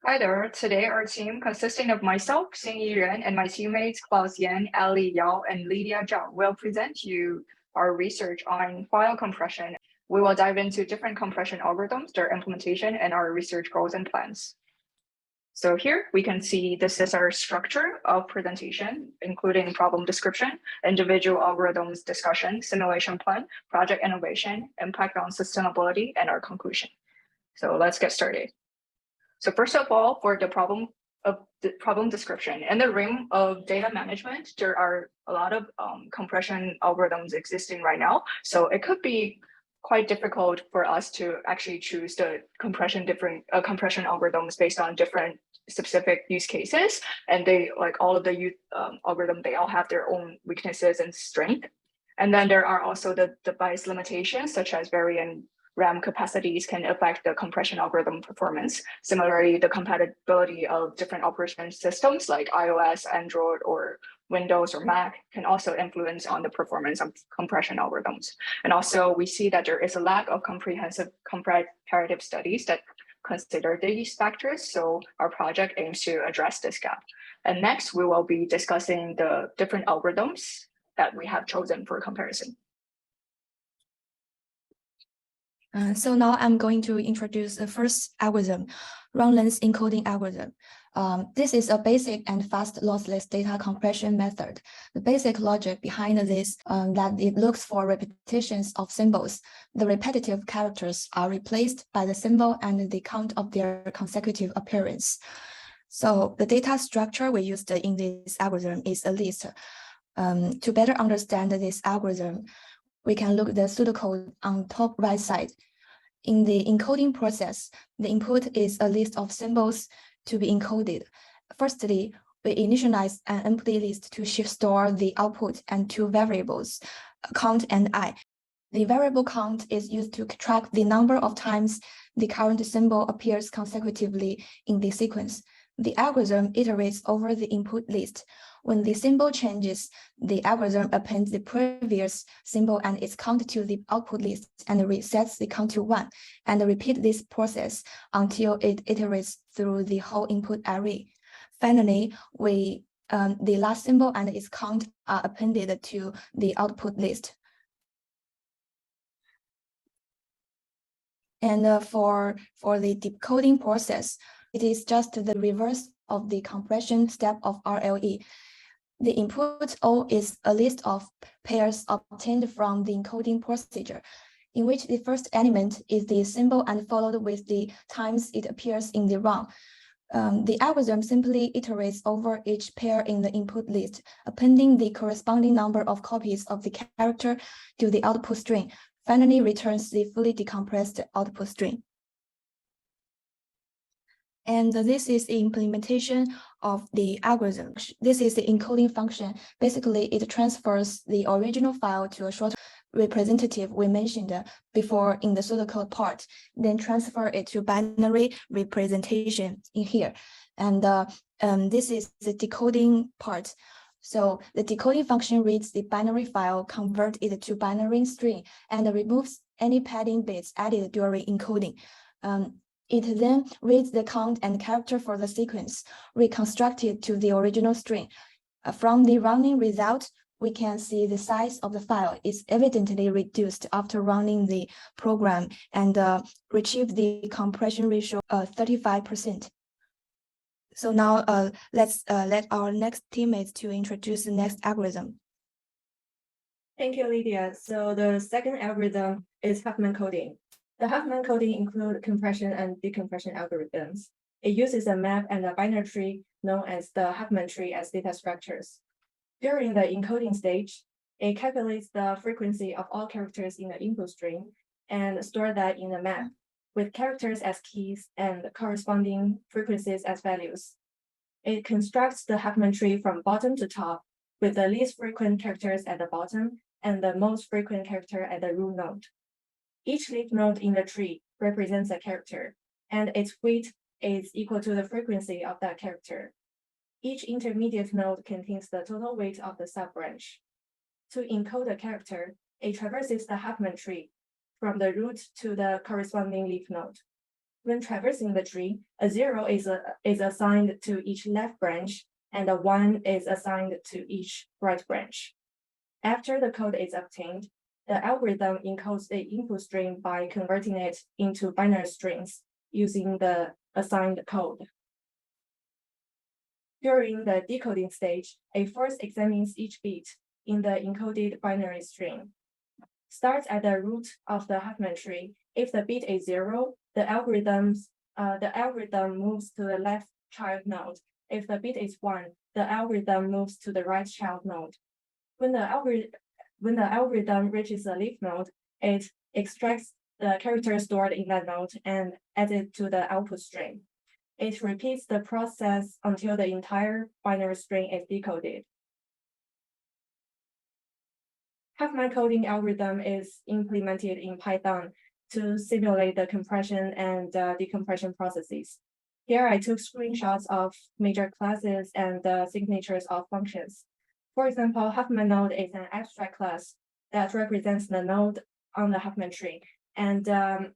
Hi there. Today, our team, consisting of myself, Xinyi, and my teammates Klaus, Ellie, Yao, and Lydia, Zhao, will present you our research on file compression. We will dive into different compression algorithms, their implementation, and our research goals and plans. So here we can see this is our structure of presentation, including problem description, individual algorithms discussion, simulation plan, project innovation, impact on sustainability, and our conclusion. So let's get started. So first of all, for the problem description, in the realm of data management, there are a lot of compression algorithms existing right now. So it could be quite difficult for us to actually choose the compression algorithms based on different specific use cases. And they, like all of the algorithm, they all have their own weaknesses and strength. And then there are also the device limitations, such as varying RAM capacities can affect the compression algorithm performance. Similarly, the compatibility of different operation systems like iOS, Android, or Windows or Mac can also influence on the performance of compression algorithms. And also, we see that there is a lack of comprehensive comparative studies that consider these factors. So our project aims to address this gap. And next, we will be discussing the different algorithms that we have chosen for comparison. So now I'm going to introduce the first algorithm, run-length encoding algorithm. This is a basic and fast lossless data compression method. The basic logic behind this that it looks for repetitions of symbols. The repetitive characters are replaced by the symbol and the count of their consecutive appearance. So the data structure we used in this algorithm is a list. To better understand this algorithm, we can look at the pseudocode on top right side. In the encoding process, the input is a list of symbols to be encoded. Firstly, we initialize an empty list to store the output and two variables, count and I. The variable count is used to track the number of times the current symbol appears consecutively in the sequence. The algorithm iterates over the input list. When the symbol changes, the algorithm appends the previous symbol and its count to the output list and resets the count to 1, and repeat this process until it iterates through the whole input array. Finally, the last symbol and its count are appended to the output list. And for the decoding process, it is just the reverse of the compression step of RLE. The input O is a list of pairs obtained from the encoding procedure, in which the first element is the symbol and followed with the times it appears in the run. The algorithm simply iterates over each pair in the input list, appending the corresponding number of copies of the character to the output string, finally returns the fully decompressed output string. And this is the implementation of the algorithm. This is the encoding function. Basically, it transfers the original file to a short representative we mentioned before in the pseudocode part, then transfer it to binary representation in here. And this is the decoding part. So the decoding function reads the binary file, converts it to binary string, and removes any padding bits added during encoding. It then reads the count and character for the sequence, reconstructed to the original string. From the running result, we can see the size of the file is evidently reduced after running the program and retrieve the compression ratio 35%. So now let's let our next teammates to introduce the next algorithm. Thank you, Lydia. So the second algorithm is Huffman coding. The Huffman coding includes compression and decompression algorithms. It uses a map and a binary tree known as the Huffman tree as data structures. During the encoding stage, it calculates the frequency of all characters in the input string and stores that in a map with characters as keys and corresponding frequencies as values. It constructs the Huffman tree from bottom to top with the least frequent characters at the bottom and the most frequent character at the root node. Each leaf node in the tree represents a character, and its weight is equal to the frequency of that character. Each intermediate node contains the total weight of the sub-branch. To encode a character, it traverses the Huffman tree from the root to the corresponding leaf node. When traversing the tree, a 0 is assigned to each left branch, and a 1 is assigned to each right branch. After the code is obtained, the algorithm encodes the input string by converting it into binary strings using the assigned code. During the decoding stage, it first examines each bit in the encoded binary string. Starts at the root of the Huffman tree. If the bit is 0, the algorithm moves to the left child node. If the bit is 1, the algorithm moves to the right child node. When the algorithm reaches the leaf node, it extracts the character stored in that node and adds it to the output string. It repeats the process until the entire binary string is decoded. Huffman coding algorithm is implemented in Python to simulate the compression and decompression processes. Here I took screenshots of major classes and signatures of functions. For example, Huffman node is an abstract class that represents the node on the Huffman tree, and the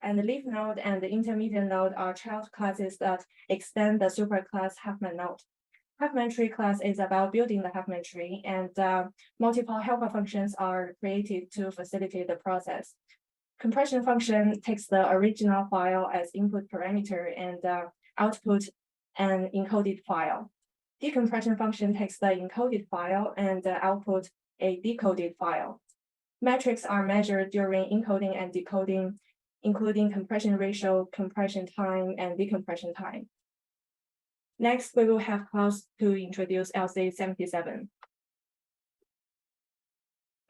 leaf node and the intermediate node are child classes that extend the superclass Huffman node. Huffman tree class is about building the Huffman tree, and multiple helper functions are created to facilitate the process. Compression function takes the original file as input parameter and output an encoded file. Decompression function takes the encoded file and output a decoded file. Metrics are measured during encoding and decoding, including compression ratio, compression time, and decompression time. Next, we will have Klaus to introduce LC77.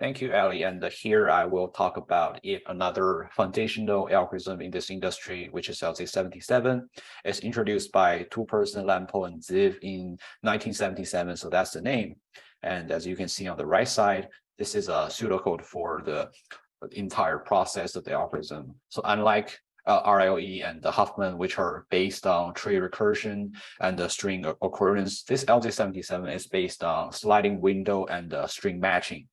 Thank you, Ellie. And here I will talk about another foundational algorithm in this industry, which is LC77. It's introduced by two-person Lampo and Ziv in 1977, so that's the name. And as you can see on the right side, this is a pseudocode for the entire process of the algorithm. So unlike RLE and the Huffman, which are based on tree recursion and the string occurrence, this LC77 is based on sliding window and string matching.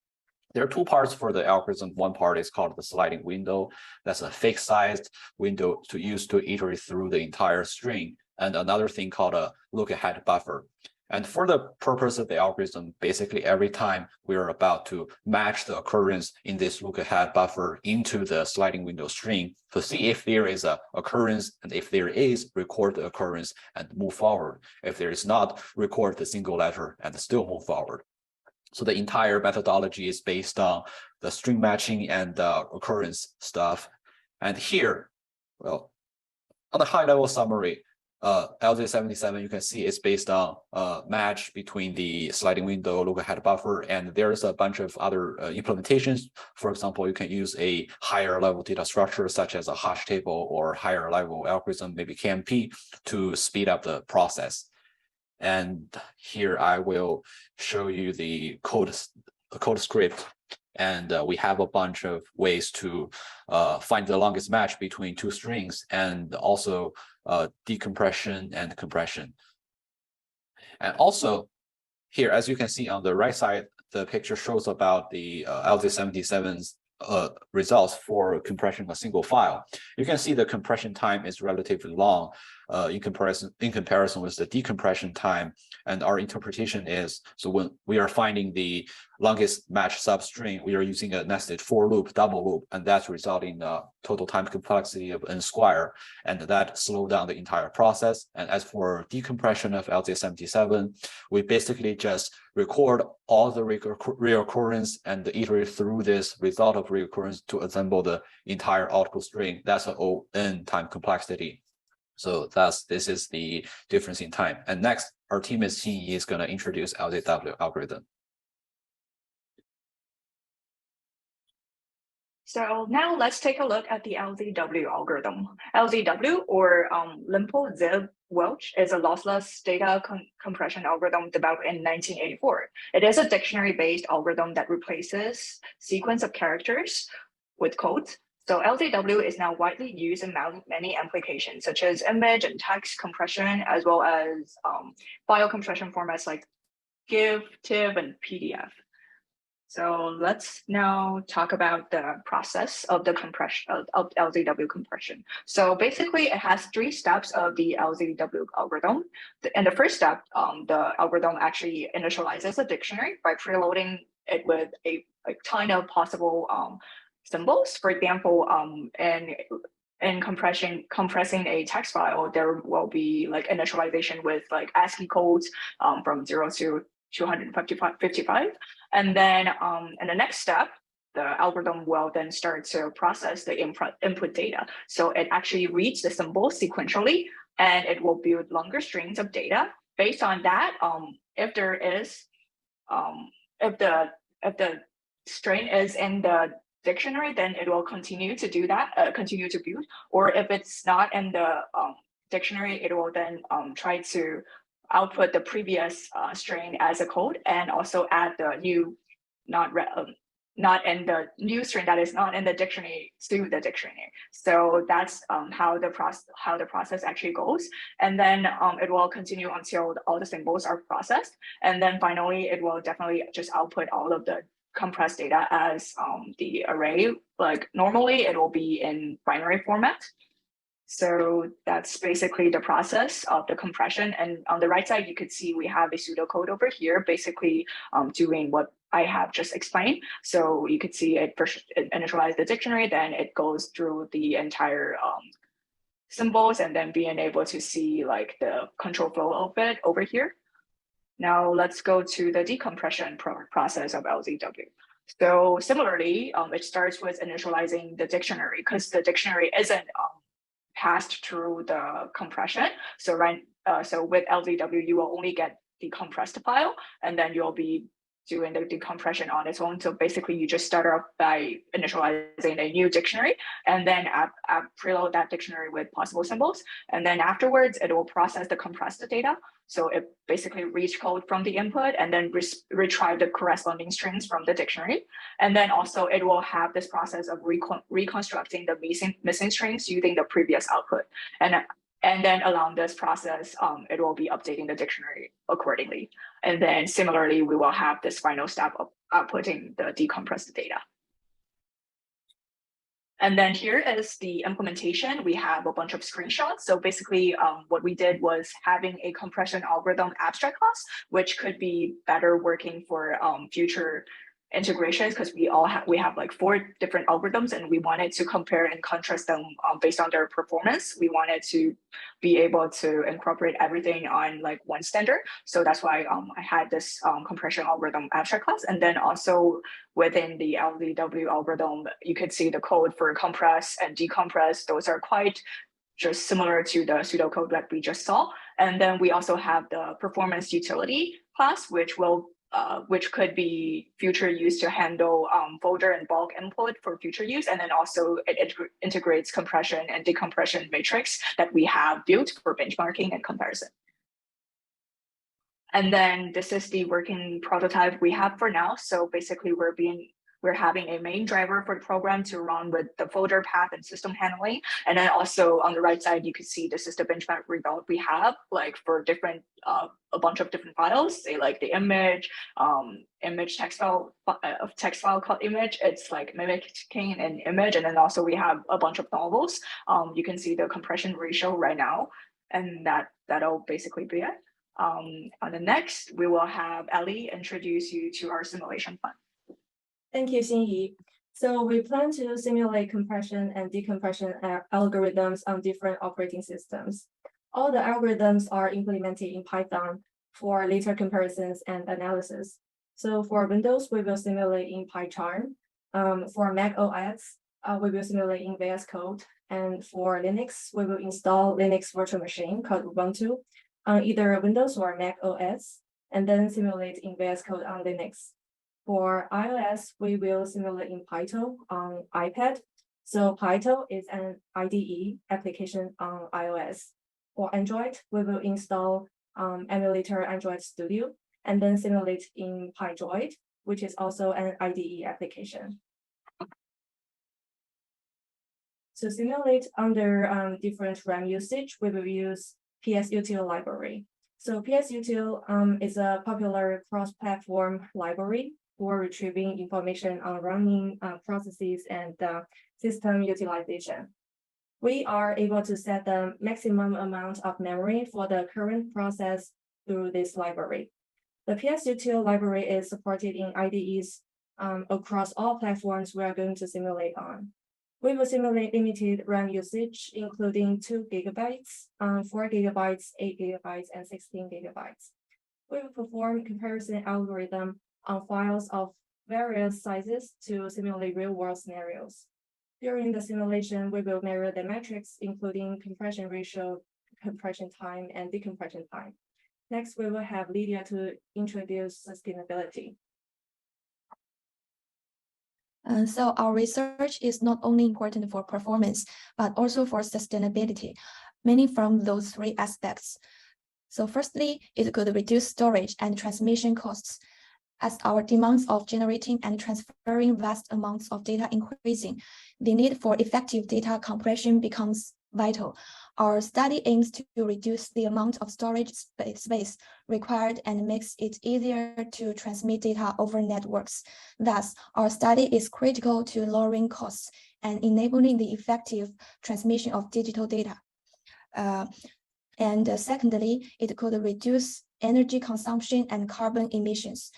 There are two parts for the algorithm. One part is called the sliding window. That's a fixed sized window to use to iterate through the entire string. And another thing called a look ahead buffer. And for the purpose of the algorithm, basically every time we're about to match the occurrence in this look ahead buffer into the sliding window string to see if there is a occurrence, and if there is, record the occurrence and move forward. If there is not, record the single letter and still move forward. So the entire methodology is based on the string matching and occurrence stuff. And here, well, on the high level summary, LZ77, you can see it's based on match between the sliding window, look ahead buffer, and there's a bunch of other implementations. For example, you can use a higher level data structure such as a hash table or higher level algorithm, maybe KMP, to speed up the process. And here I will show you the code script. And we have a bunch of ways to find the longest match between two strings, and also decompression and compression. And also here, as you can see on the right side, the picture shows about the LZ77's results for compression of a single file. You can see the compression time is relatively long in comparison with the decompression time. And our interpretation is, so when we are finding the longest match substring, we are using a nested for loop, double loop, and that's resulting in a total time complexity of n square, and that slows down the entire process. And as for decompression of LZ77, we basically just record all the reoccurrence and iterate through this result of reoccurrence to assemble the entire output string. That's an O(n) time complexity. So this is the difference in time. And next, our team is Xinyi is going to introduce LZW algorithm. So now let's take a look at the LZW algorithm. LZW, or Limpo Zib Welch, is a lossless data compression algorithm developed in 1984. It is a dictionary-based algorithm that replaces sequence of characters with codes. So LZW is now widely used in many applications, such as image and text compression, as well as file compression formats like GIF, TIFF, and PDF. So let's now talk about the process of the compression of LZW compression. So basically, it has 3 steps of the LZW algorithm. In the first step, the algorithm actually initializes a dictionary by preloading it with a ton of possible symbols. For example, in compressing a text file, there will be like initialization with like ASCII codes from 0 to 255. And then in the next step, the algorithm will then start to process the input data. So it actually reads the symbols sequentially, and it will build longer strings of data. Based on that, if there is, if the string is in the dictionary, then it will continue to do that, continue to build. Or if it's not in the dictionary, it will then try to output the previous string as a code, and also add the new not in the new string that is not in the dictionary to the dictionary. So that's how the process actually goes. And then it will continue until all the symbols are processed. And then finally, it will definitely just output all of the compressed data as the array. Like normally, it will be in binary format. So that's basically the process of the compression. And on the right side, you could see we have a pseudocode over here, basically doing what I have just explained. So you could see it first initialize the dictionary, then it goes through the entire symbols, and then being able to see like the control flow of it over here. Now let's go to the decompression process of LZW. So similarly, it starts with initializing the dictionary, because the dictionary isn't passed through the compression. So so with LZW, you will only get the compressed file, and then you'll be doing the decompression on its own. So basically, you just start off by initializing a new dictionary, and then preload that dictionary with possible symbols. And then afterwards, it will process the compressed data. So it basically reads code from the input, and then retrieve the corresponding strings from the dictionary. And then also it will have this process of reconstructing the missing strings using the previous output. And then along this process, it will be updating the dictionary accordingly. And then similarly, we will have this final step of outputting the decompressed data. And then here is the implementation. We have a bunch of screenshots. So basically what we did was having a compression algorithm abstract class, which could be better working for future integrations, because we have like 4 different algorithms, and we wanted to compare and contrast them based on their performance. We wanted to be able to incorporate everything on like one standard. So that's why I had this compression algorithm abstract class. And then also within the LZW algorithm, you could see the code for compress and decompress. Those are quite just similar to the pseudocode that we just saw. And then we also have the performance utility class, which could be future used to handle folder and bulk input for future use. And then also it integrates compression and decompression matrix that we have built for benchmarking and comparison. And then this is the working prototype we have for now. So basically we're having a main driver for the program to run with the folder path and system handling. And then also on the right side, you can see this is the benchmark result we have, like for different, a bunch of different files, say like the image text file called image. It's like mimicking an image. And then also we have a bunch of novels. You can see the compression ratio right now, and that'll basically be it. On the next, we will have Ellie introduce you to our simulation plan. Thank you, Xinyi. So we plan to simulate compression and decompression algorithms on different operating systems. All the algorithms are implemented in Python for later comparisons and analysis. So for Windows, we will simulate in PyCharm. For Mac OS, we will simulate in VS Code. And for Linux, we will install Linux virtual machine called Ubuntu on either Windows or Mac OS, and then simulate in VS Code on Linux. For iOS, we will simulate in Python on iPad. So Python is an IDE application on iOS. For Android, we will install emulator Android Studio, and then simulate in PyDroid, which is also an IDE application. To simulate under different RAM usage, we will use PSUtil library. So PSUtil is a popular cross-platform library for retrieving information on running processes and system utilization. We are able to set the maximum amount of memory for the current process through this library. The PSUtil library is supported in IDEs across all platforms we are going to simulate on. We will simulate limited RAM usage, including 2 gigabytes, 4 gigabytes, 8 gigabytes, and 16 gigabytes. We will perform comparison algorithm on files of various sizes to simulate real-world scenarios. During the simulation, we will measure the metrics, including compression ratio, compression time, and decompression time. Next, we will have Lydia to introduce sustainability. So our research is not only important for performance, but also for sustainability, mainly from those 3 aspects. So firstly, it could reduce storage and transmission costs. As our demands of generating and transferring vast amounts of data increasing, the need for effective data compression becomes vital. Our study aims to reduce the amount of storage space required and makes it easier to transmit data over networks. Thus, our study is critical to lowering costs and enabling the effective transmission of digital data. Secondly, it could reduce energy consumption and carbon emissions.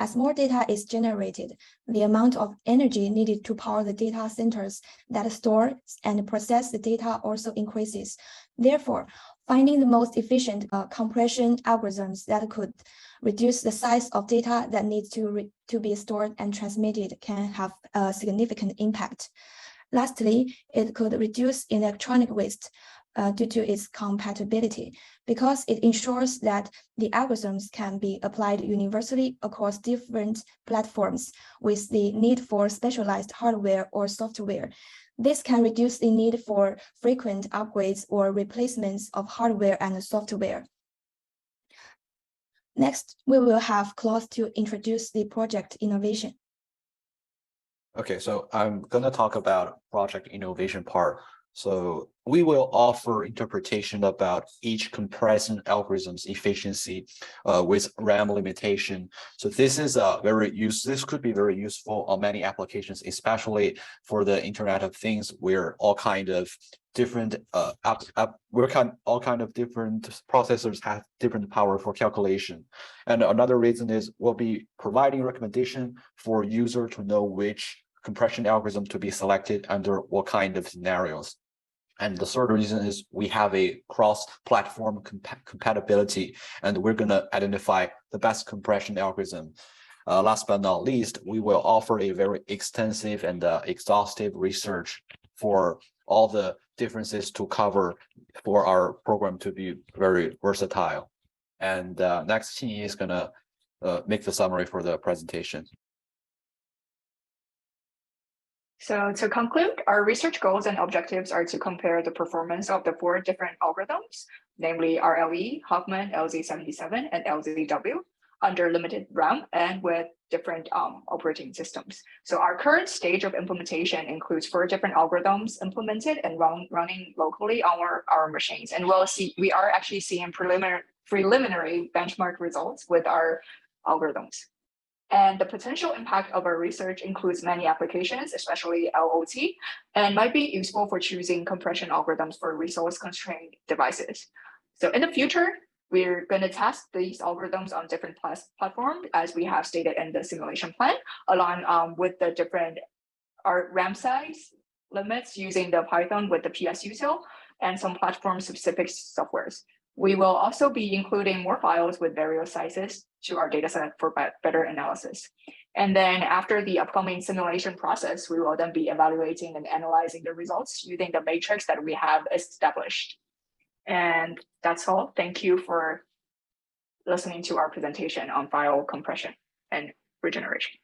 As more data is generated, the amount of energy needed to power the data centers that store and process the data also increases. Therefore, finding the most efficient compression algorithms that could reduce the size of data that needs to be stored and transmitted can have a significant impact. Lastly, it could reduce electronic waste due to its compatibility, because it ensures that the algorithms can be applied universally across different platforms with the need for specialized hardware or software. This can reduce the need for frequent upgrades or replacements of hardware and software. Next, we will have Klaus to introduce the project innovation. Okay, so I'm going to talk about project innovation part. So we will offer interpretation about each compression algorithm's efficiency with RAM limitation. So this is this could be very useful on many applications, especially for the Internet of Things, where all kind of different different processors have different power for calculation. And another reason is we'll be providing recommendation for user to know which compression algorithm to be selected under what kind of scenarios. And the third reason is we have a cross-platform compatibility, and we're going to identify the best compression algorithm. Last but not least, we will offer a very extensive and exhaustive research for all the differences to cover for our program to be very versatile. And next, Xinyi is going to make the summary for the presentation. So to conclude, our research goals and objectives are to compare the performance of the 4 different algorithms, namely RLE, Huffman, LZ77, and LZW, under limited RAM and with different operating systems. So our current stage of implementation includes 4 different algorithms implemented and running locally on our machines. And we are actually seeing preliminary benchmark results with our algorithms. And the potential impact of our research includes many applications, especially LOT, and might be useful for choosing compression algorithms for resource-constrained devices. So in the future, we're going to test these algorithms on different platforms, as we have stated in the simulation plan, along with the different RAM size limits using the Python with the PSUtil and some platform-specific softwares. We will also be including more files with various sizes to our dataset for better analysis. And then after the upcoming simulation process, we will then be evaluating and analyzing the results using the matrix that we have established. And that's all. Thank you for listening to our presentation on file compression and regeneration.